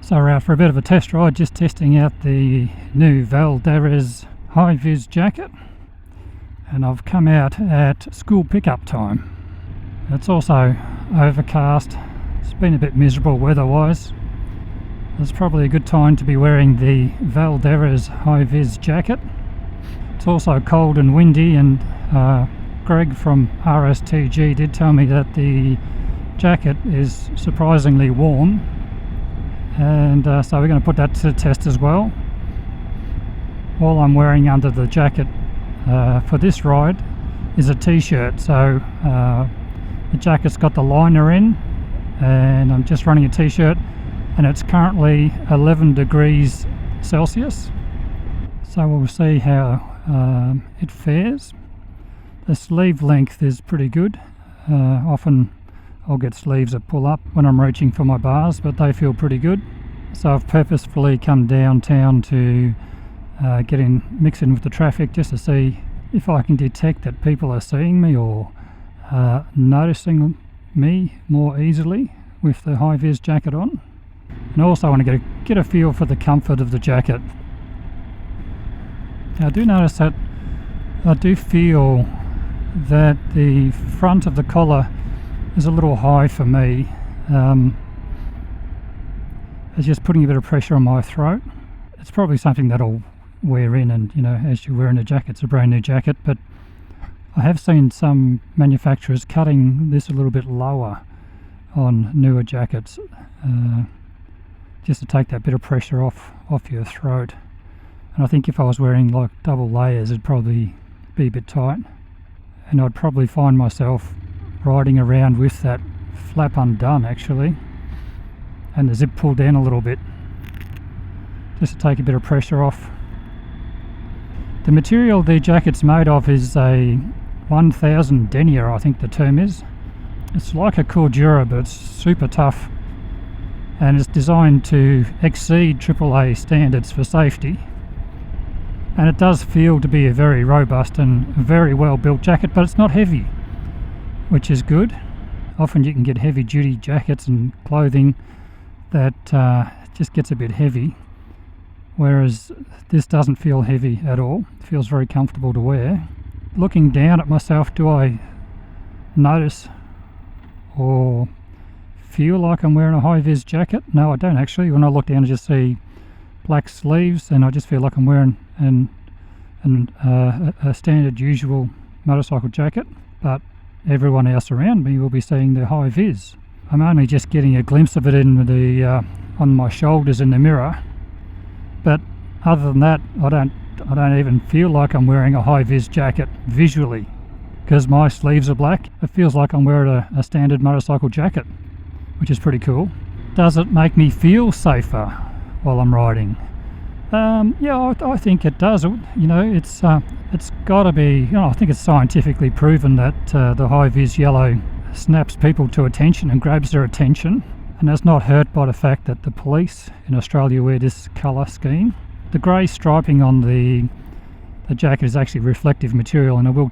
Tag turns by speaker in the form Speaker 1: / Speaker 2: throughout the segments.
Speaker 1: So we're out for a bit of a test ride, just testing out the new Valdarez high-vis jacket, and I've come out at school pickup time. It's also overcast, it's been a bit miserable weather-wise. It's probably a good time to be wearing the Valdarez high-vis jacket. It's also cold and windy, and Greg from RSTG did tell me that the jacket is surprisingly warm, and so we're going to put that to the test as well. All I'm wearing under the jacket for this ride is a t-shirt, so the jacket's got the liner in, and I'm just running a t-shirt, and it's currently 11 degrees Celsius, so we'll see how it fares. The sleeve length is pretty good. Often I'll get sleeves that pull up when I'm reaching for my bars, but they feel pretty good. So I've purposefully come downtown to mix in with the traffic, just to see if I can detect that people are seeing me or noticing me more easily with the high-vis jacket on. And also I want to get a feel for the comfort of the jacket. Now, I do notice that I do feel that the front of the collar is a little high for me. It's just putting a bit of pressure on my throat. It's probably something that I'll wear in, and as you're wearing a jacket, it's a brand new jacket, but I have seen some manufacturers cutting this a little bit lower on newer jackets, just to take that bit of pressure off your throat. And I think if I was wearing like double layers, it'd probably be a bit tight, and I'd probably find myself riding around with that flap undone actually, and the zip pulled down a little bit, just to take a bit of pressure off. The material the jacket's made of is a 1000 denier, I think the term is. It's like a Cordura, but it's super tough, and it's designed to exceed AAA standards for safety. And it does feel to be a very robust and very well built jacket, but it's not heavy, which is good. Often you can get heavy duty jackets and clothing that just gets a bit heavy, whereas this doesn't feel heavy at all. It feels very comfortable to wear. Looking down at myself, do I notice or feel like I'm wearing a high-vis jacket? No, I don't actually. When I look down, I just see black sleeves, and I just feel like I'm wearing a standard usual motorcycle jacket, but everyone else around me will be seeing the high-vis. I'm only just getting a glimpse of it in the on my shoulders in the mirror, but other than that, I don't even feel like I'm wearing a high-vis jacket visually, because my sleeves are black. It feels like I'm wearing a standard motorcycle jacket, which is pretty cool. Does it make me feel safer while I'm riding? Yeah, I think it does. It's got to be. I think it's scientifically proven that the high-vis yellow snaps people to attention and grabs their attention, and that's not hurt by the fact that the police in Australia wear this colour scheme. The grey striping on the jacket is actually reflective material, and I will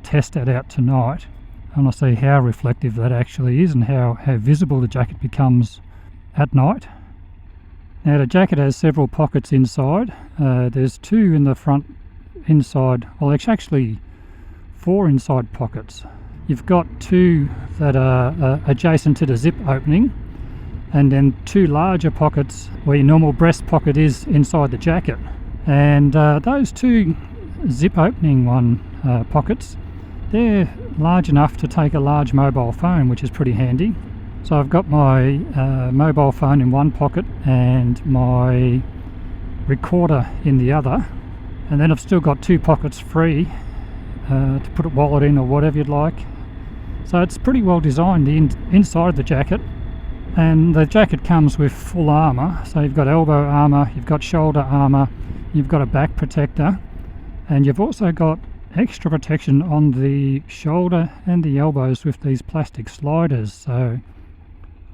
Speaker 1: test that out tonight. I want to see how reflective that actually is and how visible the jacket becomes at night. Now, the jacket has several pockets inside. There's two in the front inside, well, it's actually 4 inside pockets. You've got 2 that are adjacent to the zip opening, and then 2 larger pockets where your normal breast pocket is inside the jacket. And those 2 zip opening pockets, they're large enough to take a large mobile phone, which is pretty handy. So I've got my mobile phone in one pocket and my recorder in the other, and then I've still got 2 pockets free to put a wallet in or whatever you'd like. So it's pretty well designed, the inside of the jacket. And the jacket comes with full armour, so you've got elbow armour, you've got shoulder armour, you've got a back protector, and you've also got extra protection on the shoulder and the elbows with these plastic sliders. So,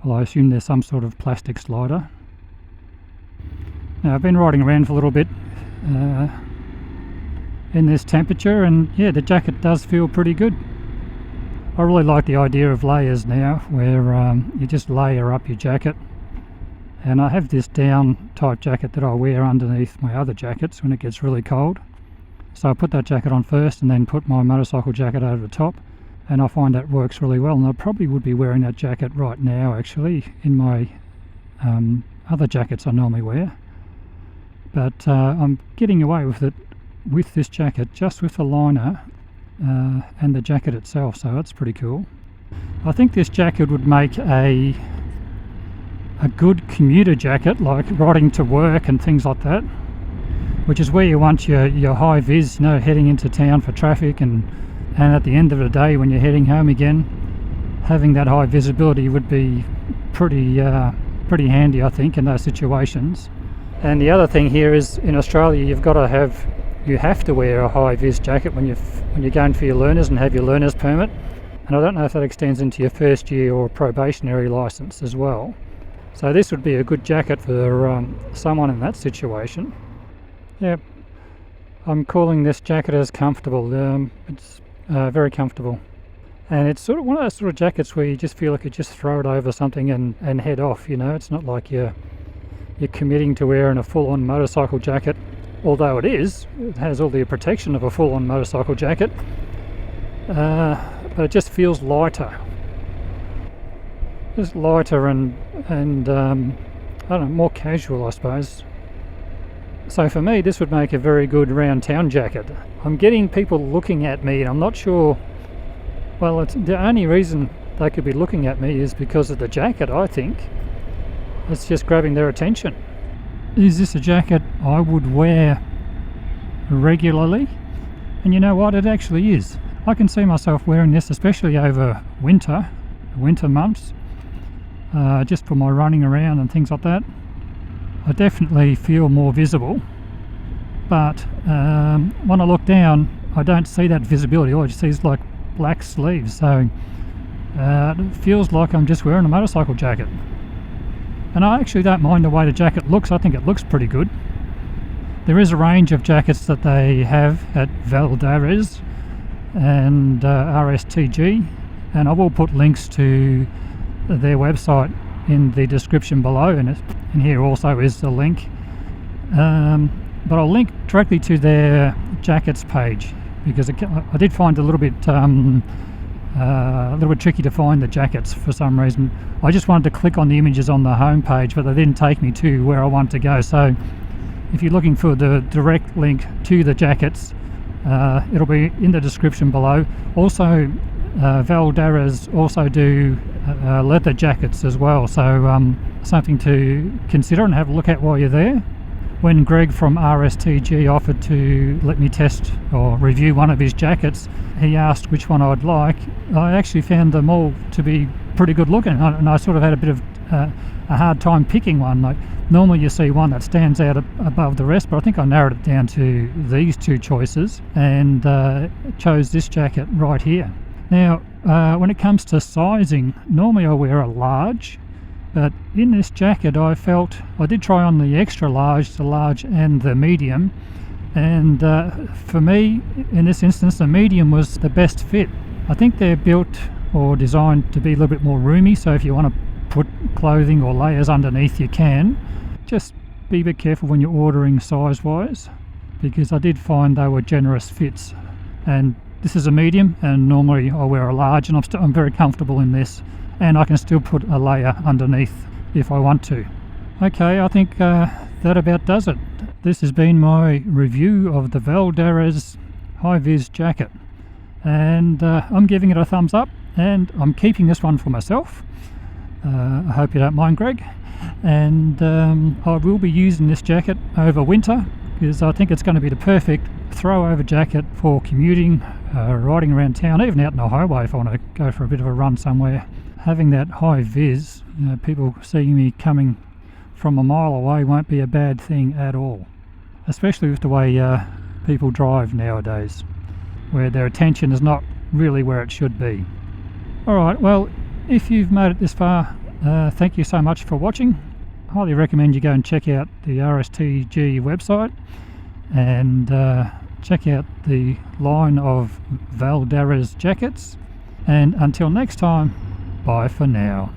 Speaker 1: well, I assume there's some sort of plastic slider. Now, I've been riding around for a little bit in this temperature, and yeah, the jacket does feel pretty good. I really like the idea of layers now, where you just layer up your jacket And I have this down type jacket that I wear underneath my other jackets when it gets really cold. So I put that jacket on first and then put my motorcycle jacket over the top, and I find that works really well. And I probably would be wearing that jacket right now actually in my other jackets I normally wear. But I'm getting away with it with this jacket, just with the liner and the jacket itself, so that's pretty cool. I think this jacket would make a good commuter jacket, like riding to work and things like that, which is where you want your high vis, you know, heading into town for traffic, and at the end of the day when you're heading home again, having that high visibility would be pretty handy, I think, in those situations. And the other thing here is, in Australia you have to wear a high vis jacket when you're going for your learners and have your learner's permit. And I don't know if that extends into your first year or probationary license as well. So this would be a good jacket for someone in that situation. Yep, I'm calling this jacket as comfortable. It's very comfortable. And it's sort of one of those sort of jackets where you just feel like you just throw it over something and head off, you know. It's not like you're committing to wearing a full-on motorcycle jacket, although it has all the protection of a full-on motorcycle jacket, but it just feels lighter. Just lighter and I don't know, more casual, I suppose. So for me, this would make a very good round town jacket. I'm getting people looking at me, and I'm not sure. Well, the only reason they could be looking at me is because of the jacket, I think. It's just grabbing their attention. Is this a jacket I would wear regularly? And you know what, it actually is. I can see myself wearing this, especially over winter months, just for my running around and things like that. I definitely feel more visible, but when I look down I don't see that visibility. All I just see is like black sleeves, so it feels like I'm just wearing a motorcycle jacket. And I actually don't mind the way the jacket looks. I think it looks pretty good. There is a range of jackets that they have at Valdarez and RSTG, and I will put links to their website in the description below, and here also is the link. But I'll link directly to their jackets page, because I did find it a little bit tricky to find the jackets for some reason. I just wanted to click on the images on the home page, but they didn't take me to where I wanted to go. So if you're looking for the direct link to the jackets, it'll be in the description below. Also, Valdarez also do leather jackets as well, so something to consider and have a look at while you're there. When Greg from RSTG offered to let me test or review one of his jackets, he asked which one I'd like. I actually found them all to be pretty good looking, and I sort of had a bit of a hard time picking one. Like, normally you see one that stands out above the rest, but I think I narrowed it down to these two choices and chose this jacket right here. Now, when it comes to sizing, normally I wear a large, but in this jacket I did try on the extra large, the large and the medium, and for me in this instance the medium was the best fit. I think they're built or designed to be a little bit more roomy, so if you want to put clothing or layers underneath you can. Just be a bit careful when you're ordering size wise, because I did find they were generous fits, and this is a medium and normally I wear a large, and I'm very comfortable in this, and I can still put a layer underneath if I want to. Okay, I think that about does it. This has been my review of the Valdarez high-vis jacket, and I'm giving it a thumbs up, and I'm keeping this one for myself. I hope you don't mind, Greg. And I will be using this jacket over winter, because I think it's going to be the perfect throw-over jacket for commuting, riding around town, even out in the highway if I want to go for a bit of a run somewhere. Having that high vis, people seeing me coming from a mile away won't be a bad thing at all, especially with the way people drive nowadays, where their attention is not really where it should be. Alright, well, if you've made it this far, thank you so much for watching. Highly recommend you go and check out the RSTG website and check out the line of Valdarez jackets. And until next time, bye for now.